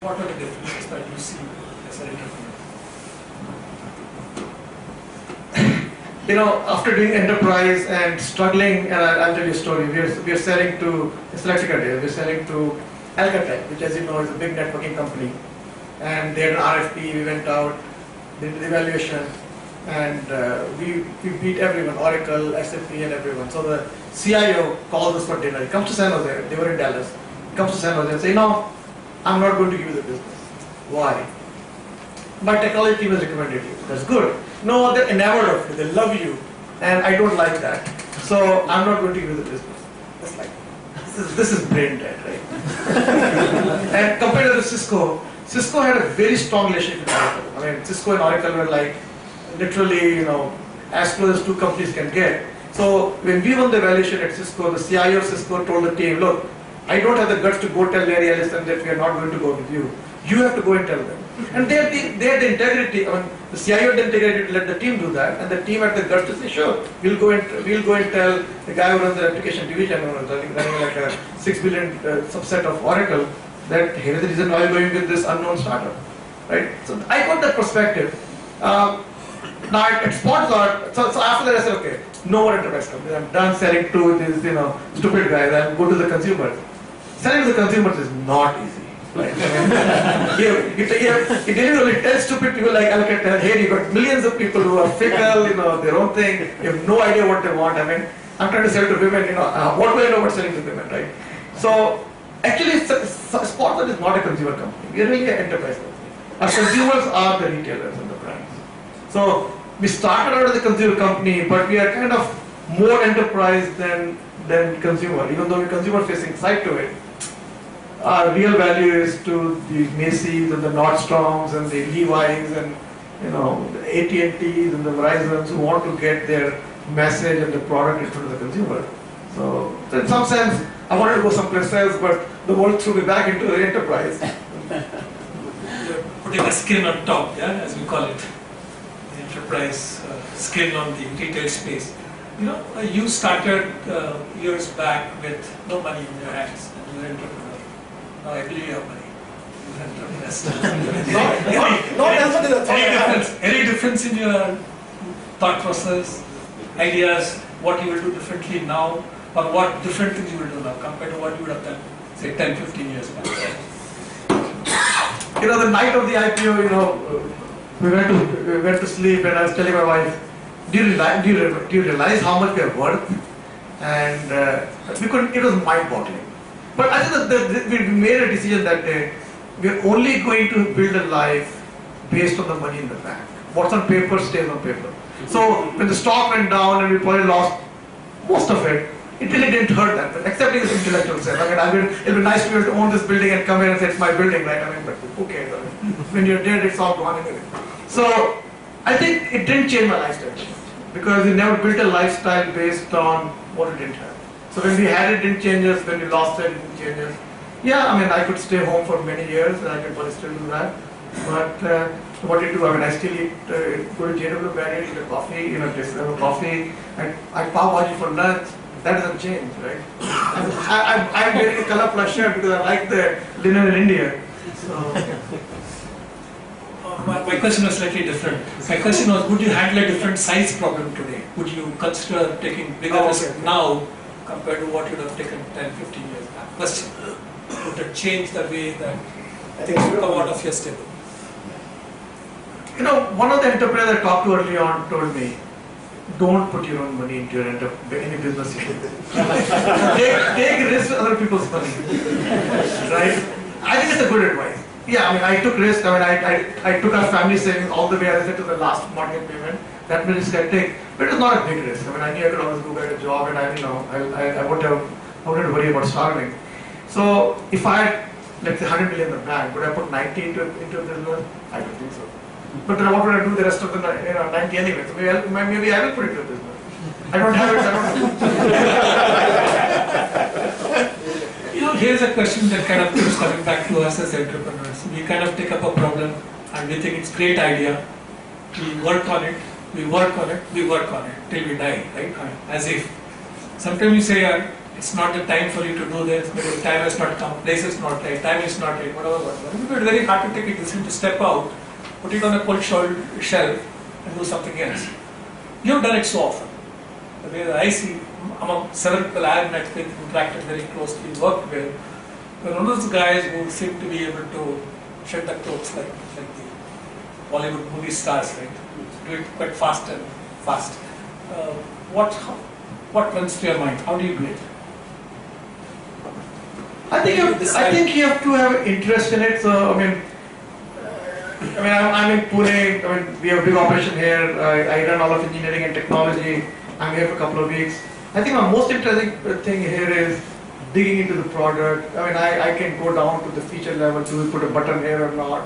What are the differences that you see as an entrepreneur? After doing enterprise and struggling, and I'll tell you a story. We are selling to, it's electrical day, we're selling to Alcatel, which as you know is a big networking company. And they had an RFP, we went out, did the evaluation, and we beat everyone, Oracle, SAP and everyone. So the CIO calls us for dinner. He comes to San Jose, they were in Dallas. He comes to San Jose and says, I'm not going to give you the business. Why? My technology team has recommended you. That's good. No, they're enamored of you. They love you. And I don't like that. So I'm not going to give you the business. It's like, this is brain dead, right? And compared to Cisco had a very strong relationship with Oracle. I mean, Cisco and Oracle were like, literally, as close as two companies can get. So when we won the evaluation at Cisco, the CIO of Cisco told the team, look, I don't have the guts to go tell Larry Ellison that we are not going to go with you. You have to go and tell them. And they had the integrity. I mean, the CIO had the integrity to let the team do that, and the team had the guts to say, sure, we'll go and tell the guy who runs the application division, running like a $6 billion subset of Oracle, that here is the reason why you're going with this unknown startup, right? So I got that perspective. Now at SpotGuard, so after that I said, okay, no more enterprise companies. I'm done selling to these, stupid guys. I'll go to the consumers. Selling to the consumers is not easy. Right? You deliver only 10 stupid people like Alcatel. Here you got millions of people who are fickle, their own thing. You have no idea what they want. I mean, I'm trying to sell to women. What do I know about selling to women, right? So actually, SpotGuard is not a consumer company. We are really an enterprise company. Our consumers are the retailers and the brands. So we started out as a consumer company, but we are kind of more enterprise than consumer, even though we're consumer-facing side to it. Our real value is to the Macy's and the Nordstroms and the Levi's and the AT&Ts and the Verizons who want to get their message and the product in front of the consumer. So in some sense, I wanted to go someplace else, but the world threw me back into the enterprise. You're putting a skin on top, yeah, as we call it. The enterprise skin on the retail space. You started years back with no money in your hands, and you're an entrepreneur. Now I believe you have money. Any difference in your thought process, ideas, what you will do differently now, or what different things you will do now compared to what you would have done, say, 10, 15 years back? The night of the IPO, we went to sleep, and I was telling my wife, do you realize how much we are worth? And it was mind-boggling. But I think that we made a decision that day. We're only going to build a life based on the money in the bank. What's on paper stays on paper. So when the stock went down and we probably lost most of it, it really didn't hurt that much, except in the intellectual sense. It'll be nice to be able to own this building and come in and say it's my building, right? But who cares? When you're dead, it's all gone anyway. So I think it didn't change my lifestyle, because we never built a lifestyle based on what we didn't have. So when we had it, didn't change us. When we lost it, didn't change us. Yeah, I could stay home for many years, and I could probably still do that. But what do you do? I still eat, go to JW Barrier, eat a coffee, have a coffee. I pav bhaji for lunch. That doesn't change, right? I'm wearing a color plus shirt because I like the linen in India. So. My question was slightly different. My question was, would you handle a different size problem today? Would you consider taking bigger risk now compared to what you would have taken 10, 15 years back? Question. Would it change the way that you come out of your stable? One of the entrepreneurs I talked to early on told me, don't put your own money into any business you do. take risks with other people's money. Right? I think it's a good advice. Yeah, I took risk. I took our family savings all the way, as I said, to the last mortgage payment. That risk I take, but it's not a big risk. I knew I could always go get a job, and I wouldn't worry about starving. So if I had, let's say, 100 million in the bank, would I put 90 into a business? I don't think so. But then what would I do the rest of the 90 anyway? So maybe I will put it into a business. I don't have it. So I don't know. Here's a question that kind of keeps coming back to us as entrepreneurs. We kind of take up a problem and we think it's a great idea. We work on it till we die, right? As if sometimes you say, It's not the time for you to do this, maybe the time has not come, place is not right, time is not right, whatever. It would be very hard to take a decision to step out, put it on a cold shelf and do something else. You have done it so often. The way that I see among several people I have met with, interacted very closely, worked with, you're one of those guys who seem to be able to shed the clothes like the Bollywood movie stars, right? Do it quite fast and fast. What runs through your mind? How do you do it? I think you have to have interest in it. So I'm in Pune. We have a big operation here. I run all of engineering and technology. I'm here for a couple of weeks. I think my most interesting thing here is digging into the product. I can go down to the feature level. Do we put a button here or not?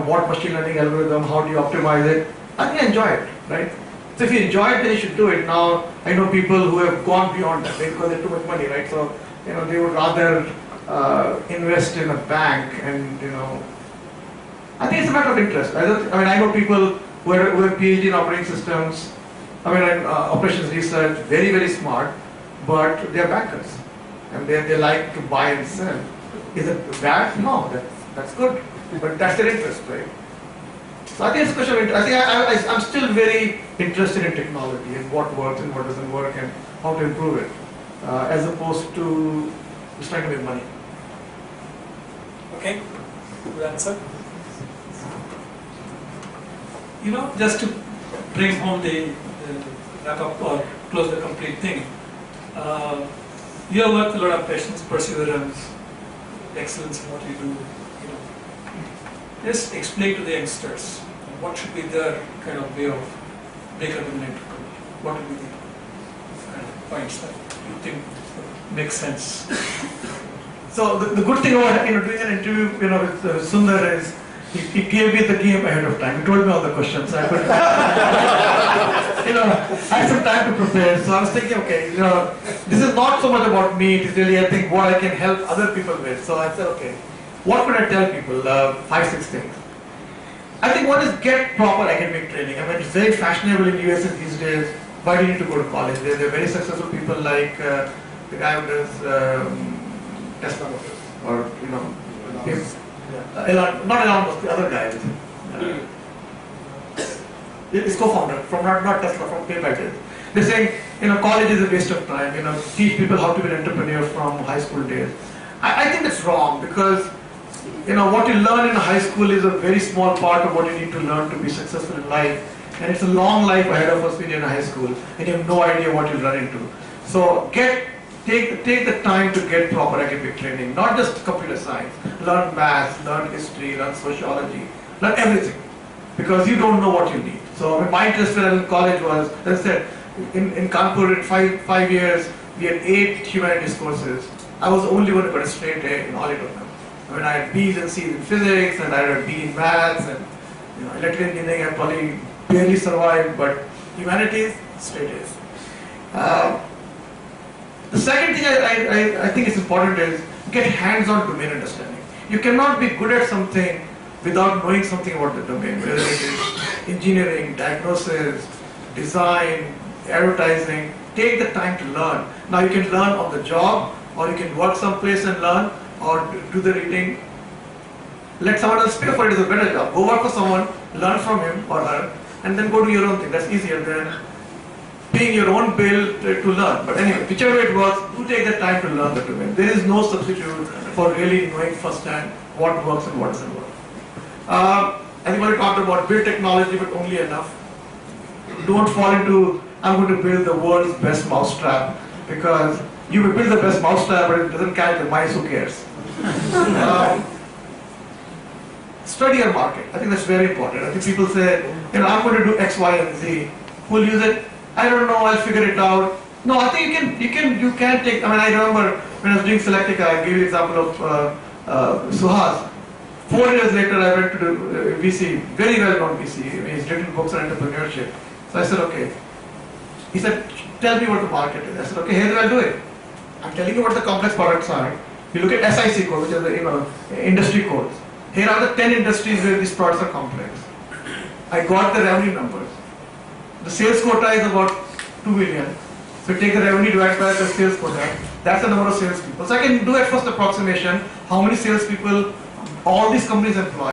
What machine learning algorithm? How do you optimize it? I think I enjoy it, right? So if you enjoy it, then you should do it. Now I know people who have gone beyond that, right? Because they have too much money, right? So they would rather invest in a bank, and I think it's a matter of interest. I know people who have PhD in operating systems, operations research, very, very smart, but they're bankers, and they like to buy and sell. Is it bad? No, that's good, but that's their interest, right? So I think it's a question of interest. I think I'm still very interested in technology and what works and what doesn't work and how to improve it, as opposed to just trying to make money. Okay, good answer. Just to bring home the wrap up or close the complete thing, you have worked with a lot of patience, perseverance, excellence in what you do. Just explain to the youngsters what should be their kind of way of becoming an entrepreneur. What would be the kind of points that you think make sense? So the good thing about doing an interview with Sundar is he gave me the game ahead of time. He told me all the questions. So I could I had some time to prepare. So I was thinking, okay, this is not so much about me. It is really, I think, what I can help other people with. So I said, okay, what could I tell people? 5-6 things. I think one is get proper academic training. It's very fashionable in US these days. Why do you need to go to college? There are very successful people like the guy who does Tesla Motors, or Elon, not Elon Musk, the other guy. His co-founder from not Tesla, from PayPal. They're saying college is a waste of time. Teach people how to be an entrepreneur from high school days. I think that's wrong, because what you learn in high school is a very small part of what you need to learn to be successful in life, and it's a long life ahead of us when you're in high school and you have no idea what you'll run into. So take the time to get proper academic training, not just computer science. Learn maths, learn history, learn sociology, learn everything, because you don't know what you need. So my interest when I was in college was, as I said, in Kanpur in 5 years we had 8 humanities courses. I was the only one who got a straight A in all 8 of them. I had B's and C's in physics, and I had a B in maths, and electrical engineering I probably barely survived, but humanities, straight A's. The second thing I think is important is get hands-on domain understanding. You cannot be good at something without knowing something about the domain, whether it is engineering, diagnosis, design, advertising. Take the time to learn. Now you can learn on the job, or you can work someplace and learn, or do the reading. Let someone else pay for it, is a better job. Go work for someone, learn from him or her, and then go do your own thing. That's easier than paying your own bill to learn. But anyway, whichever it was, do take the time to learn the domain. There is no substitute for really knowing firsthand what works and what doesn't work. I think when we talked about build technology, but only enough. Don't fall into, I'm going to build the world's best mousetrap, because you will build the best mousetrap, but it doesn't catch the mice, who cares? Study your market. I think that's very important. I think people say, I'm going to do X, Y, and Z. Who'll use it? I don't know, I'll figure it out. No, I think you can take, I remember when I was doing Selectica, I gave you the example of Suhas. 4 years later, I went to the VC, very well-known VC. He's written books on entrepreneurship. So I said, okay. He said, tell me what the market is. I said, okay, here's what I'll do it. I'm telling you what the complex products are. You look at SIC code, which is the industry codes. Here are the 10 industries where these products are complex. I got the revenue numbers. The sales quota is about 2 million. So take the revenue divided by the sales quota. That's the number of salespeople. So I can do at first approximation how many salespeople all these companies employ.